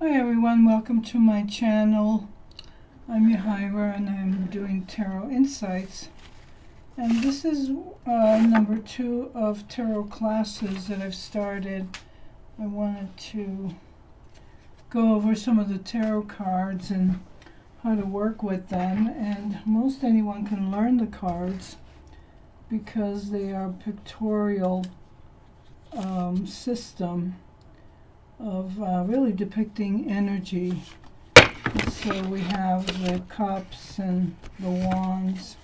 Hi everyone, welcome to my channel. I'm Yahaira and I'm doing Tarot Insights. And this is number 2 of tarot classes that I've started. I wanted to go over some of the tarot cards and how to work with them. And most anyone can learn the cards because they are a pictorial system of really depicting energy. So we have the cups and the wands.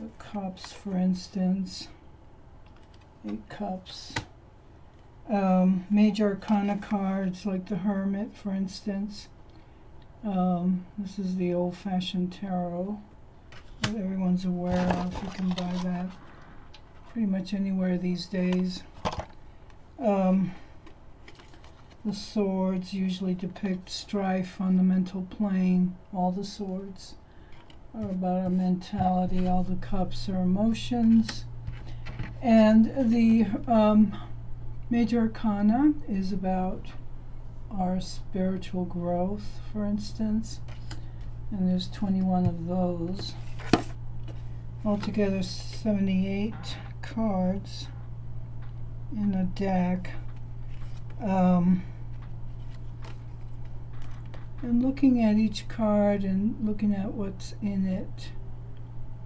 The cups, for instance, 8 cups. Major arcana cards like the Hermit, for instance. This is the old-fashioned tarot that everyone's aware of. You can buy that pretty much anywhere these days. The swords usually depict strife on the mental plane. All the swords are about our mentality. All the cups are emotions. And the major arcana is about our spiritual growth, for instance. And there's 21 of those. Altogether 78 cards in a deck. And looking at each card and looking at what's in it,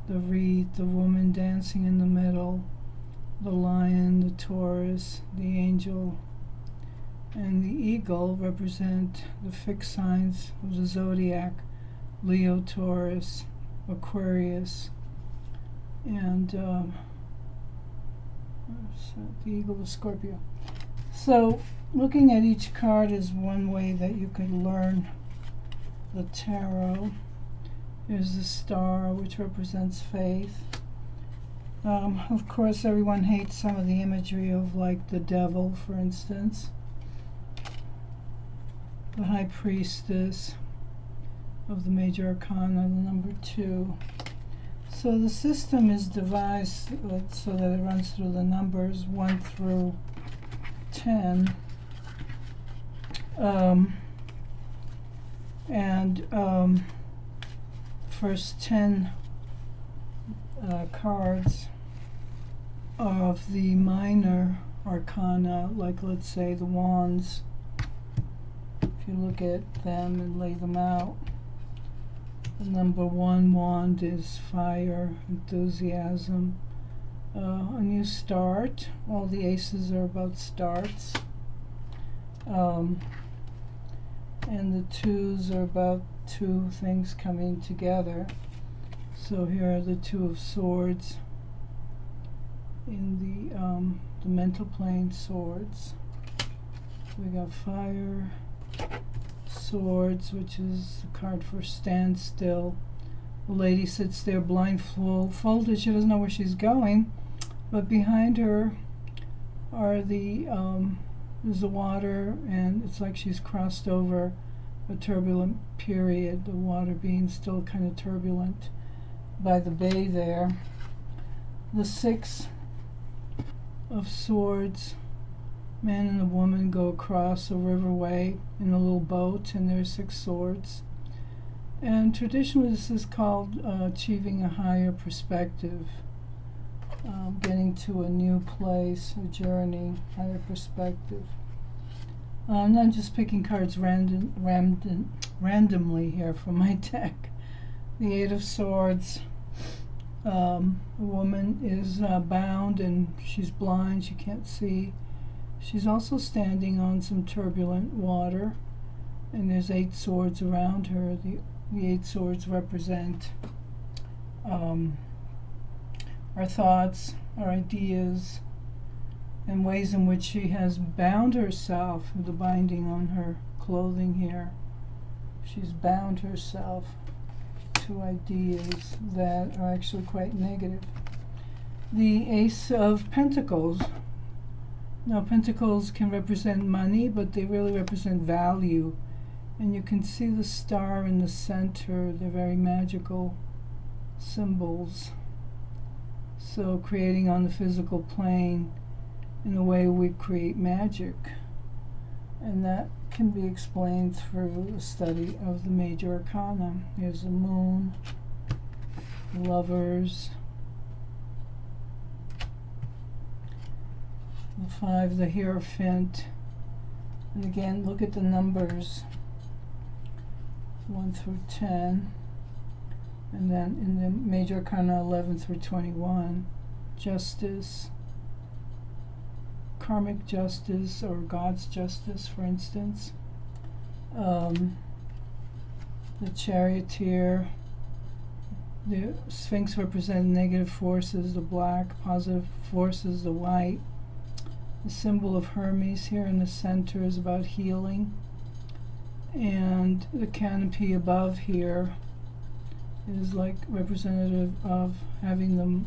the wreath, the woman dancing in the middle, the lion, the Taurus, the angel, and the eagle represent the fixed signs of the zodiac: Leo, Taurus, Aquarius, and the eagle is Scorpio. So looking at each card is one way that you could learn the tarot. There's the star, which represents faith. Of course, everyone hates some of the imagery of, like, the devil, for instance. The high priestess of the major arcana, the number 2. So the system is devised so that it runs through the numbers 1 through 10. First 10 cards of the minor arcana, like let's say the wands, if you look at them and lay them out, the number 1 wand is fire, enthusiasm, a new start. All the aces are about starts. And the 2s are about 2 things coming together. So here are the 2 of swords in the mental plane, swords. We got fire, swords, which is the card for stand still. The lady sits there blindfolded. She doesn't know where she's going, but behind her are there's the water, and it's like she's crossed over a turbulent period, the water being still kind of turbulent by the bay there. The 6 of swords, man and a woman go across a riverway in a little boat, and there's 6 swords. And traditionally this is called achieving a higher perspective, getting to a new place, a journey, higher perspective. I'm not just picking cards randomly here from my deck. The 8 of swords, a woman is bound and she's blind, she can't see. She's also standing on some turbulent water, and there's 8 swords around her. The 8 swords represent our thoughts, our ideas, and ways in which she has bound herself with the binding on her clothing here. She's bound herself to ideas that are actually quite negative. The Ace of Pentacles. Now, pentacles can represent money, but they really represent value. And you can see the star in the center. They're very magical symbols. So creating on the physical plane in a way we create magic. And that can be explained through the study of the major arcana. Here's the moon, lovers, the 5, the Hierophant. And again, look at the numbers, 1 through 10. And then in the major arcana, 11 through 21, justice, karmic justice, or God's justice, for instance. The charioteer, the Sphinx represents negative forces, the black, positive forces, the white. The symbol of Hermes here in the center is about healing. And the canopy above here is like representative of having the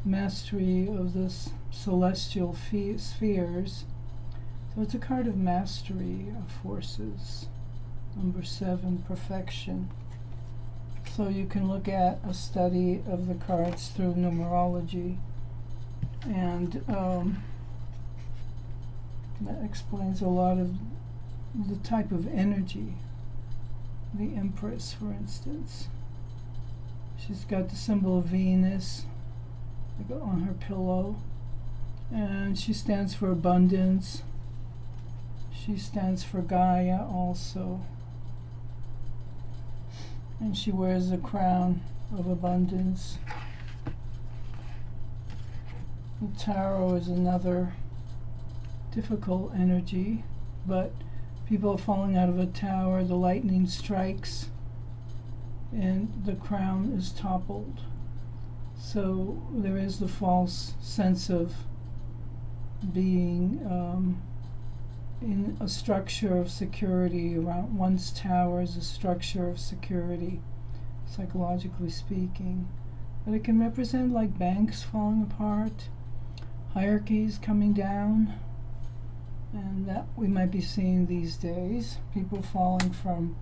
mastery of this celestial spheres. So it's a card of mastery of forces. Number 7, perfection. So you can look at a study of the cards through numerology, and that explains a lot of the type of energy. The Empress, for instance, she's got the symbol of Venus on her pillow, and she stands for abundance. She stands for Gaia also, and she wears a crown of abundance. The Tarot is another difficult energy, but people are falling out of a tower, the lightning strikes, and the crown is toppled. So there is the false sense of being in a structure of security. Around one's tower is a structure of security, psychologically speaking. But it can represent like banks falling apart, hierarchies coming down, and that we might be seeing these days. People falling from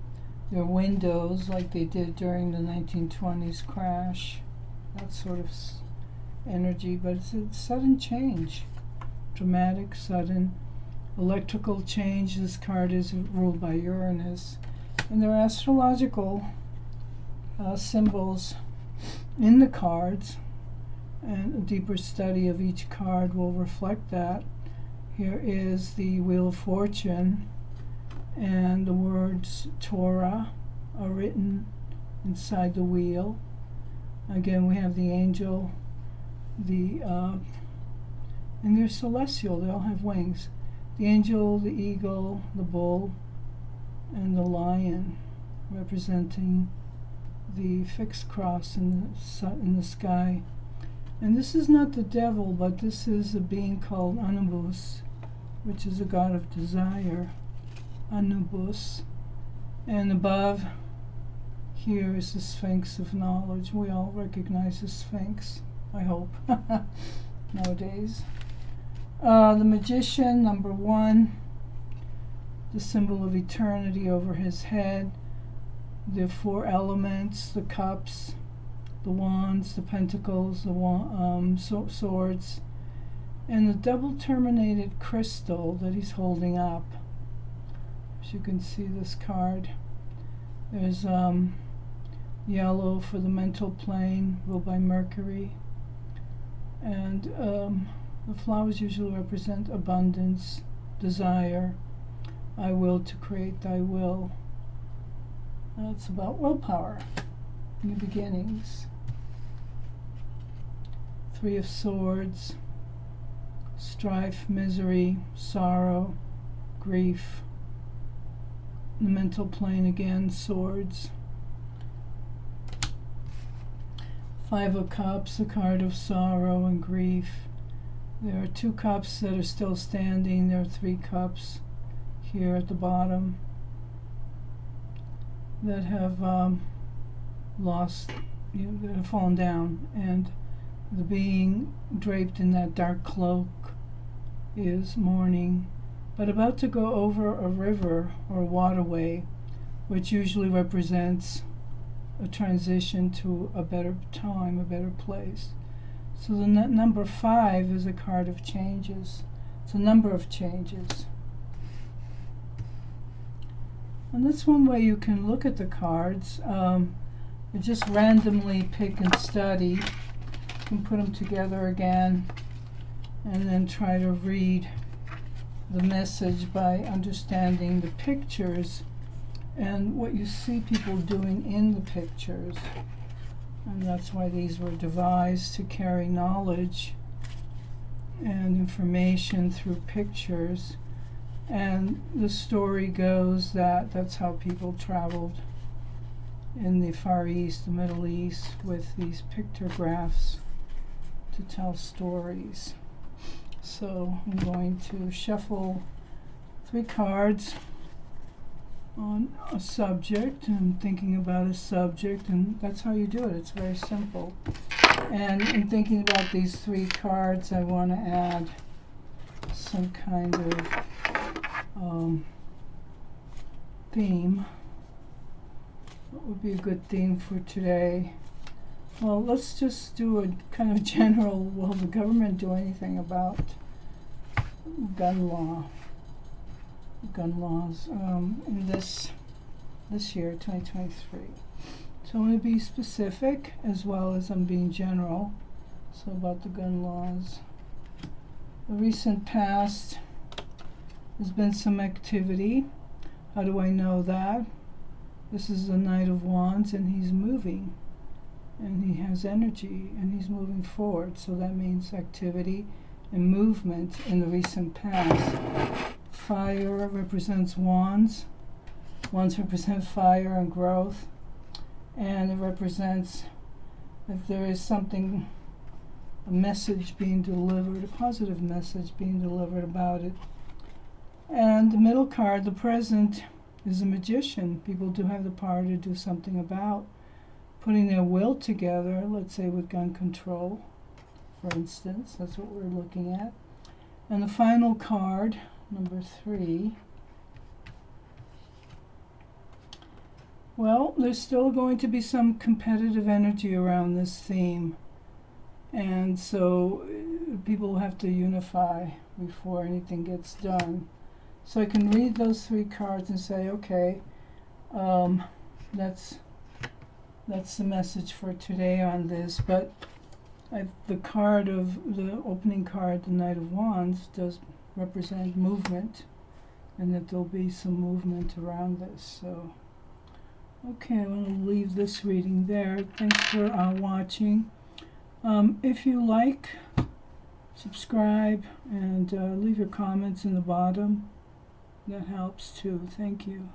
their windows like they did during the 1920s crash. That sort of energy, but it's a sudden change. Dramatic, sudden, electrical change. This card is ruled by Uranus. And there are astrological symbols in the cards, and a deeper study of each card will reflect that. Here is the Wheel of Fortune, and the words Torah are written inside the wheel. Again, we have the angel, and they're celestial, they all have wings. The angel, the eagle, the bull, and the lion, representing the fixed cross in the sky. And this is not the devil, but this is a being called Anubis, which is a god of desire. Anubis. And above here is the Sphinx of knowledge. We all recognize the Sphinx, I hope, nowadays. The Magician, number 1, the symbol of eternity over his head. The 4 elements, the cups, the wands, the pentacles, the swords, and the double-terminated crystal that he's holding up. As you can see this card, there's yellow for the mental plane, ruled by Mercury, and the flowers usually represent abundance, desire. I will to create thy will. It's about willpower, new beginnings. 3 of Swords, strife, misery, sorrow, grief. The mental plane again, swords. 5 of Cups, a card of sorrow and grief. There are 2 cups that are still standing. There are 3 cups here at the bottom that have lost, that have fallen down, and the being draped in that dark cloak is mourning, but about to go over a river or waterway, which usually represents a transition to a better time, a better place. So the number 5 is a card of changes. It's a number of changes. And that's one way you can look at the cards. You just randomly pick and study. You can put them together again and then try to read the message by understanding the pictures and what you see people doing in the pictures. And that's why these were devised, to carry knowledge and information through pictures. And the story goes that that's how people traveled in the Far East, the Middle East, with these pictographs to tell stories. So I'm going to shuffle 3 cards on a subject. I'm thinking about a subject, and that's how you do it. It's very simple. And in thinking about these 3 cards, I want to add some kind of theme. What would be a good theme for today? Well, let's just do a kind of general, will the government do anything about gun laws in this year, 2023. So I'm going to be specific as well as I'm being general. So about the gun laws. The recent past, there's been some activity. How do I know that? This is the Knight of Wands, and he's moving. And he has energy, and he's moving forward. So that means activity and movement in the recent past. Fire represents wands. Wands represent fire and growth. And it represents if there is something, a message being delivered, a positive message being delivered about it. And the middle card, the present, is a magician. People do have the power to do something about putting their will together, let's say with gun control, for instance. That's what we're looking at. And the final card, number 3, well, there's still going to be some competitive energy around this theme. And so people have to unify before anything gets done. So I can read those 3 cards and say, okay, that's the message for today on this. But the card of the opening card, the Knight of Wands, does represent movement, and that there'll be some movement around this. So, okay, I'm going to leave this reading there. Thanks for watching. If you like, subscribe and leave your comments in the bottom. That helps too. Thank you.